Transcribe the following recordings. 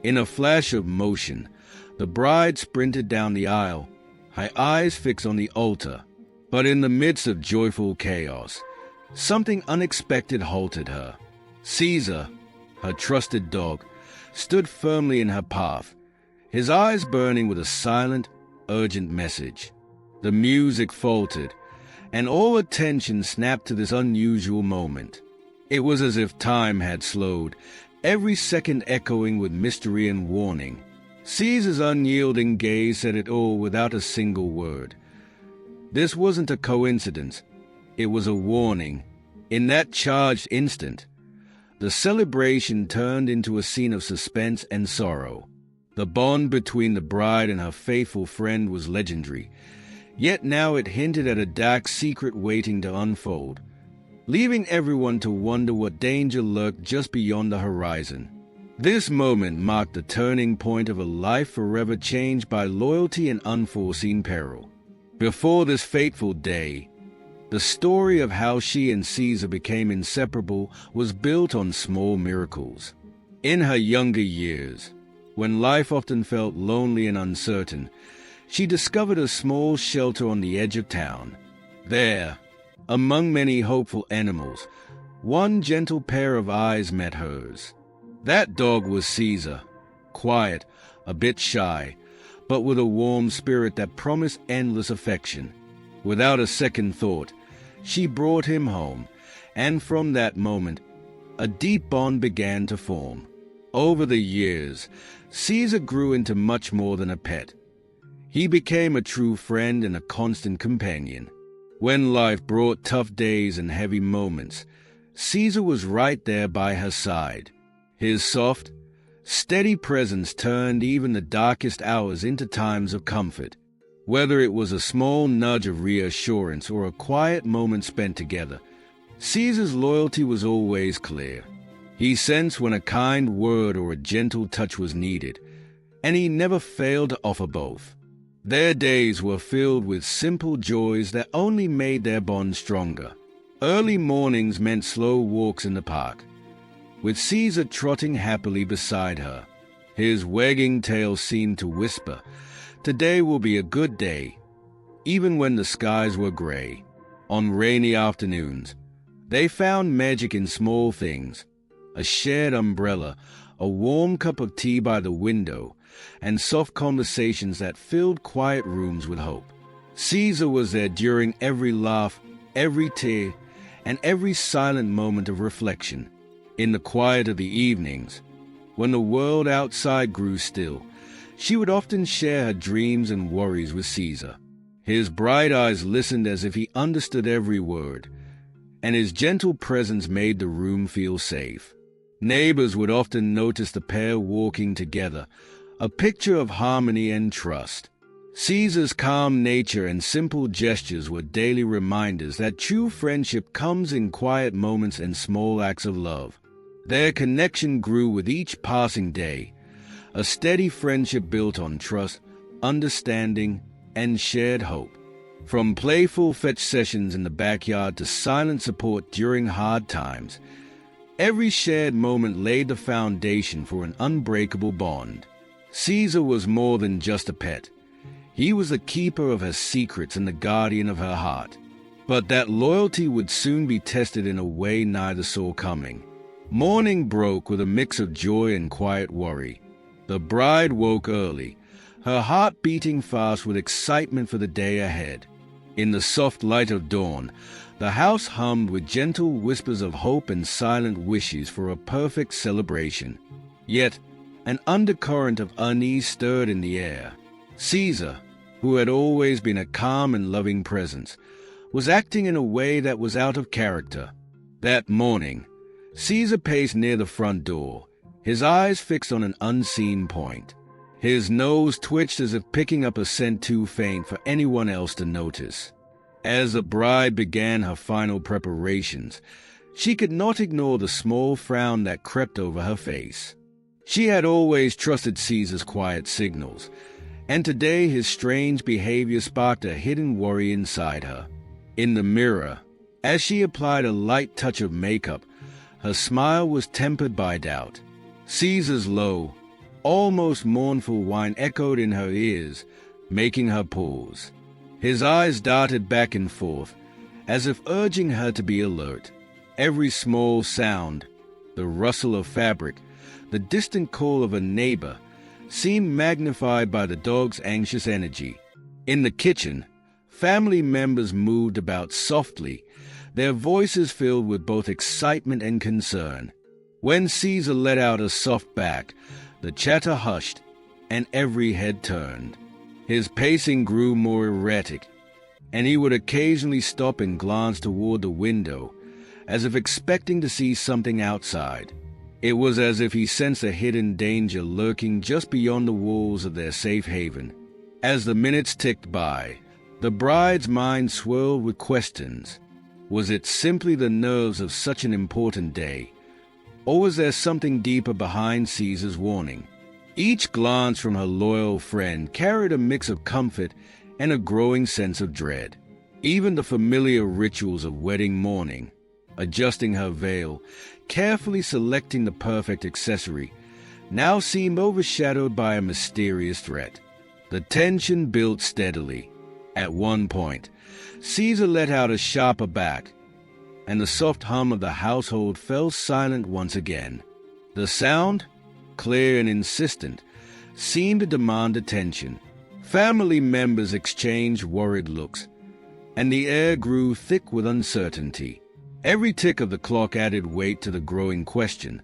In a flash of motion, the bride sprinted down the aisle, her eyes fixed on the altar. But in the midst of joyful chaos, something unexpected halted her. Caesar, her trusted dog, stood firmly in her path, his eyes burning with a silent, urgent message. The music faltered, and all attention snapped to this unusual moment. It was as if time had slowed, every second echoing with mystery and warning. Caesar's unyielding gaze said it all without a single word. This wasn't a coincidence. It was a warning. In that charged instant, the celebration turned into a scene of suspense and sorrow. The bond between the bride and her faithful friend was legendary, yet now it hinted at a dark secret waiting to unfold, leaving everyone to wonder what danger lurked just beyond the horizon. This moment marked the turning point of a life forever changed by loyalty and unforeseen peril. Before this fateful day, the story of how she and Caesar became inseparable was built on small miracles. In her younger years, when life often felt lonely and uncertain, she discovered a small shelter on the edge of town. There, among many hopeful animals, one gentle pair of eyes met hers. That dog was Caesar, quiet, a bit shy, but with a warm spirit that promised endless affection. Without a second thought, she brought him home, and from that moment, a deep bond began to form. Over the years, Caesar grew into much more than a pet. He became a true friend and a constant companion. When life brought tough days and heavy moments, Caesar was right there by her side. His soft, steady presence turned even the darkest hours into times of comfort. Whether it was a small nudge of reassurance or a quiet moment spent together, Caesar's loyalty was always clear. He sensed when a kind word or a gentle touch was needed, and he never failed to offer both. Their days were filled with simple joys that only made their bond stronger. Early mornings meant slow walks in the park, with Caesar trotting happily beside her. His wagging tail seemed to whisper, "Today will be a good day," even when the skies were gray. On rainy afternoons, they found magic in small things: a shared umbrella, a warm cup of tea by the window, and soft conversations that filled quiet rooms with hope. Caesar was there during every laugh, every tear, and every silent moment of reflection. In the quiet of the evenings, when the world outside grew still, she would often share her dreams and worries with Caesar. His bright eyes listened as if he understood every word, and his gentle presence made the room feel safe. Neighbors would often notice the pair walking together, a picture of harmony and trust. Caesar's calm nature and simple gestures were daily reminders that true friendship comes in quiet moments and small acts of love. Their connection grew with each passing day, a steady friendship built on trust, understanding, and shared hope. From playful fetch sessions in the backyard to silent support during hard times, every shared moment laid the foundation for an unbreakable bond. Caesar was more than just a pet. He was the keeper of her secrets and the guardian of her heart. But that loyalty would soon be tested in a way neither saw coming. Morning broke with a mix of joy and quiet worry. The bride woke early, her heart beating fast with excitement for the day ahead. In the soft light of dawn, the house hummed with gentle whispers of hope and silent wishes for a perfect celebration. Yet, an undercurrent of unease stirred in the air. Caesar, who had always been a calm and loving presence, was acting in a way that was out of character. That morning, Caesar paced near the front door, his eyes fixed on an unseen point. His nose twitched as if picking up a scent too faint for anyone else to notice. As the bride began her final preparations, she could not ignore the small frown that crept over her face. She had always trusted Caesar's quiet signals, and today his strange behavior sparked a hidden worry inside her. In the mirror, as she applied a light touch of makeup, her smile was tempered by doubt. Caesar's low, almost mournful whine echoed in her ears, making her pause. His eyes darted back and forth, as if urging her to be alert. Every small sound, the rustle of fabric, the distant call of a neighbor, seemed magnified by the dog's anxious energy. In the kitchen, family members moved about softly, their voices filled with both excitement and concern. When Caesar let out a soft bark, the chatter hushed, and every head turned. His pacing grew more erratic, and he would occasionally stop and glance toward the window, as if expecting to see something outside. It was as if he sensed a hidden danger lurking just beyond the walls of their safe haven. As the minutes ticked by, the bride's mind swirled with questions. Was it simply the nerves of such an important day, or was there something deeper behind Caesar's warning? Each glance from her loyal friend carried a mix of comfort and a growing sense of dread. Even the familiar rituals of wedding morning, adjusting her veil, carefully selecting the perfect accessory, now seemed overshadowed by a mysterious threat. The tension built steadily. At one point, Caesar let out a sharper bark, and the soft hum of the household fell silent once again. The sound, clear and insistent, seemed to demand attention. Family members exchanged worried looks, and the air grew thick with uncertainty. Every tick of the clock added weight to the growing question.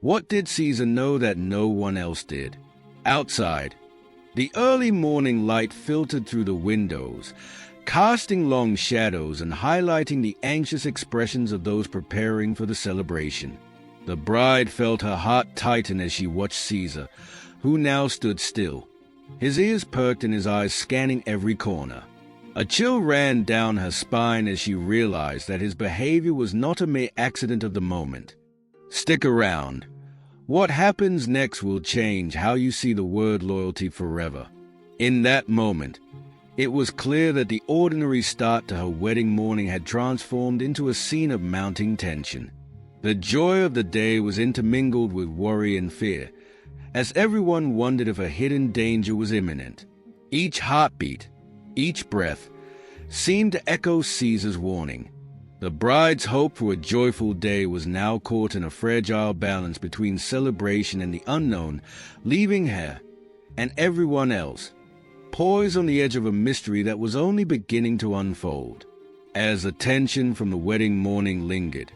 What did Caesar know that no one else did? Outside, the early morning light filtered through the windows, casting long shadows and highlighting the anxious expressions of those preparing for the celebration. The bride felt her heart tighten as she watched Caesar, who now stood still, his ears perked and his eyes scanning every corner. A chill ran down her spine as she realized that his behavior was not a mere accident of the moment. Stick around. What happens next will change how you see the word loyalty forever. In that moment, it was clear that the ordinary start to her wedding morning had transformed into a scene of mounting tension. The joy of the day was intermingled with worry and fear, as everyone wondered if a hidden danger was imminent. Each heartbeat, each breath, seemed to echo Caesar's warning. The bride's hope for a joyful day was now caught in a fragile balance between celebration and the unknown, leaving her, and everyone else, poised on the edge of a mystery that was only beginning to unfold. As the tension from the wedding morning lingered,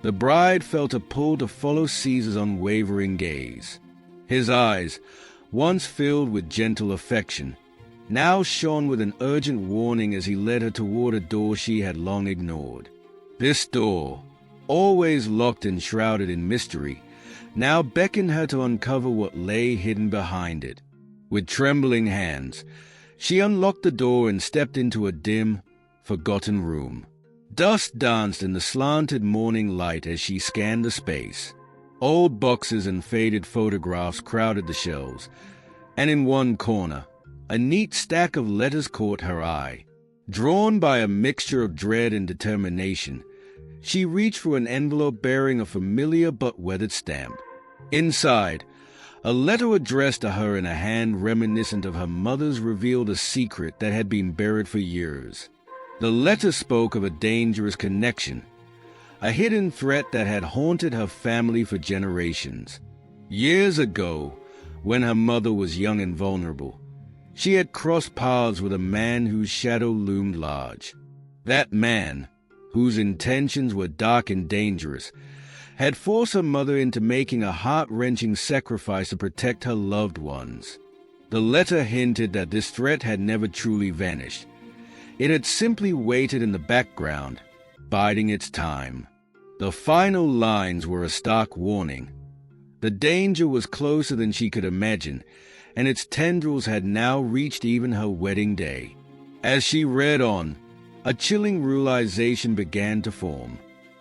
the bride felt a pull to follow Caesar's unwavering gaze. His eyes, once filled with gentle affection, now shone with an urgent warning as he led her toward a door she had long ignored. This door, always locked and shrouded in mystery, now beckoned her to uncover what lay hidden behind it. With trembling hands, she unlocked the door and stepped into a dim, forgotten room. Dust danced in the slanted morning light as she scanned the space. Old boxes and faded photographs crowded the shelves, and in one corner, a neat stack of letters caught her eye. Drawn by a mixture of dread and determination, she reached for an envelope bearing a familiar but weathered stamp. Inside, a letter addressed to her in a hand reminiscent of her mother's revealed a secret that had been buried for years. The letter spoke of a dangerous connection, a hidden threat that had haunted her family for generations. Years ago, when her mother was young and vulnerable, she had crossed paths with a man whose shadow loomed large. That man, whose intentions were dark and dangerous, had forced her mother into making a heart-wrenching sacrifice to protect her loved ones. The letter hinted that this threat had never truly vanished. It had simply waited in the background, biding its time. The final lines were a stark warning. The danger was closer than she could imagine, and its tendrils had now reached even her wedding day. As she read on, a chilling realization began to form.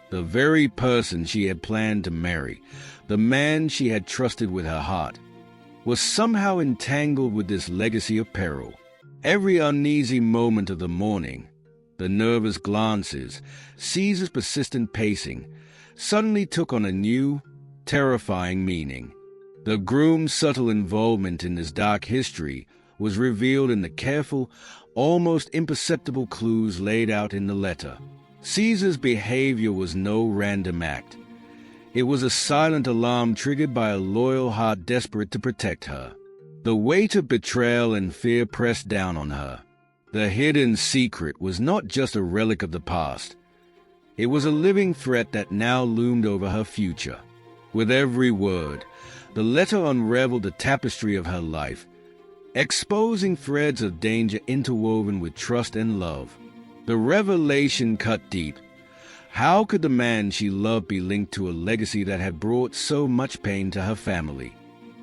The very person she had planned to marry, the man she had trusted with her heart, was somehow entangled with this legacy of peril. Every uneasy moment of the morning, the nervous glances, Caesar's persistent pacing, suddenly took on a new, terrifying meaning. The groom's subtle involvement in this dark history was revealed in the careful, almost imperceptible clues laid out in the letter. Caesar's behavior was no random act. It was a silent alarm triggered by a loyal heart desperate to protect her. The weight of betrayal and fear pressed down on her. The hidden secret was not just a relic of the past. It was a living threat that now loomed over her future. With every word, the letter unraveled the tapestry of her life, exposing threads of danger interwoven with trust and love. The revelation cut deep. How could the man she loved be linked to a legacy that had brought so much pain to her family?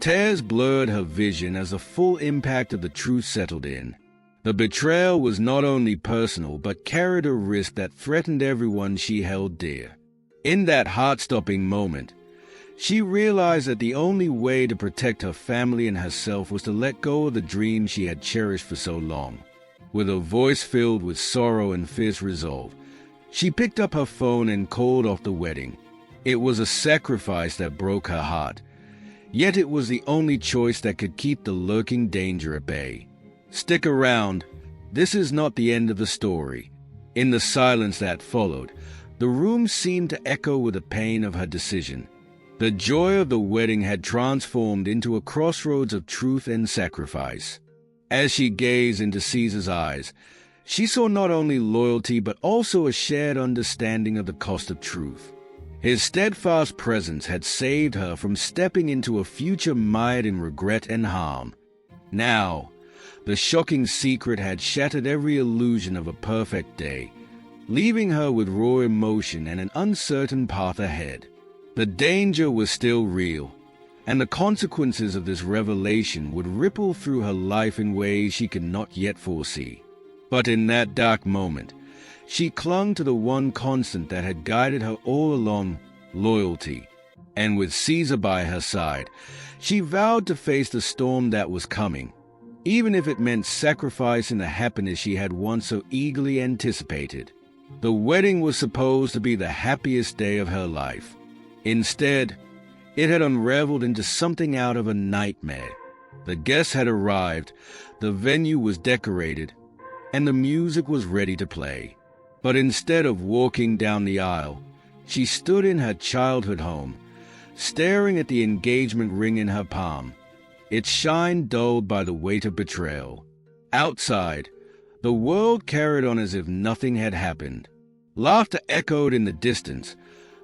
Tears blurred her vision as the full impact of the truth settled in. The betrayal was not only personal, but carried a risk that threatened everyone she held dear. In that heart-stopping moment, she realized that the only way to protect her family and herself was to let go of the dream she had cherished for so long. With a voice filled with sorrow and fierce resolve, she picked up her phone and called off the wedding. It was a sacrifice that broke her heart, yet it was the only choice that could keep the lurking danger at bay. Stick around. This is not the end of the story. In the silence that followed, the room seemed to echo with the pain of her decision. The joy of the wedding had transformed into a crossroads of truth and sacrifice. As she gazed into Caesar's eyes, she saw not only loyalty but also a shared understanding of the cost of truth. His steadfast presence had saved her from stepping into a future mired in regret and harm. Now, the shocking secret had shattered every illusion of a perfect day, leaving her with raw emotion and an uncertain path ahead. The danger was still real, and the consequences of this revelation would ripple through her life in ways she could not yet foresee. But in that dark moment, she clung to the one constant that had guided her all along: loyalty. And with Caesar by her side, she vowed to face the storm that was coming, even if it meant sacrificing the happiness she had once so eagerly anticipated. The wedding was supposed to be the happiest day of her life. Instead, it had unraveled into something out of a nightmare. The guests had arrived, the venue was decorated, and the music was ready to play. But instead of walking down the aisle, she stood in her childhood home, staring at the engagement ring in her palm, its shine dulled by the weight of betrayal. Outside, the world carried on as if nothing had happened. Laughter echoed in the distance,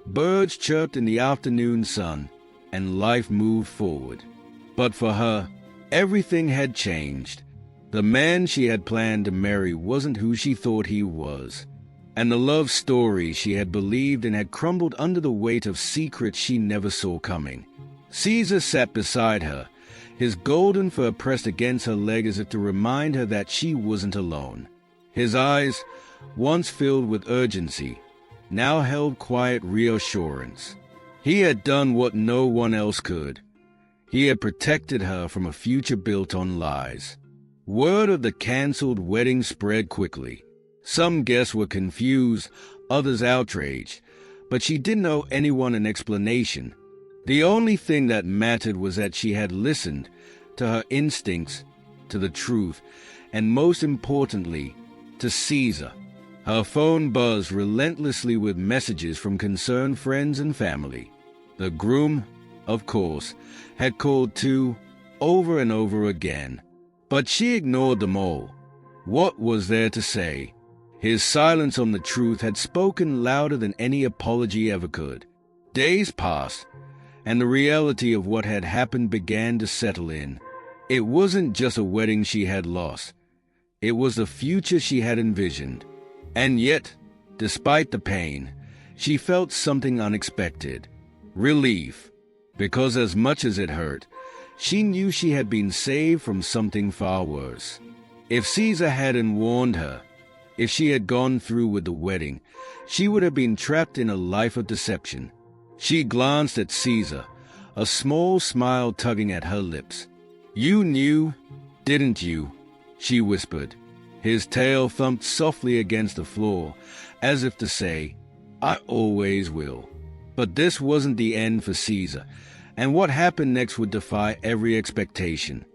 birds chirped in the afternoon sun, and life moved forward. But for her, everything had changed. The man she had planned to marry wasn't who she thought he was, and the love story she had believed in had crumbled under the weight of secrets she never saw coming. Caesar sat beside her, his golden fur pressed against her leg as if to remind her that she wasn't alone. His eyes, once filled with urgency, now held quiet reassurance. He had done what no one else could. He had protected her from a future built on lies. Word of the cancelled wedding spread quickly. Some guests were confused, others outraged, but she didn't owe anyone an explanation. The only thing that mattered was that she had listened to her instincts, to the truth, and most importantly, to Caesar. Her phone buzzed relentlessly with messages from concerned friends and family. The groom, of course, had called too, over and over again. But she ignored them all. What was there to say? His silence on the truth had spoken louder than any apology ever could. Days passed, and the reality of what had happened began to settle in. It wasn't just a wedding she had lost. It was the future she had envisioned. And yet, despite the pain, she felt something unexpected. Relief. Because as much as it hurt, she knew she had been saved from something far worse. If Caesar hadn't warned her, if she had gone through with the wedding, she would have been trapped in a life of deception. She glanced at Caesar, a small smile tugging at her lips. "You knew, didn't you?" she whispered. His tail thumped softly against the floor, as if to say, "I always will." But this wasn't the end for Caesar. and what happened next would defy every expectation.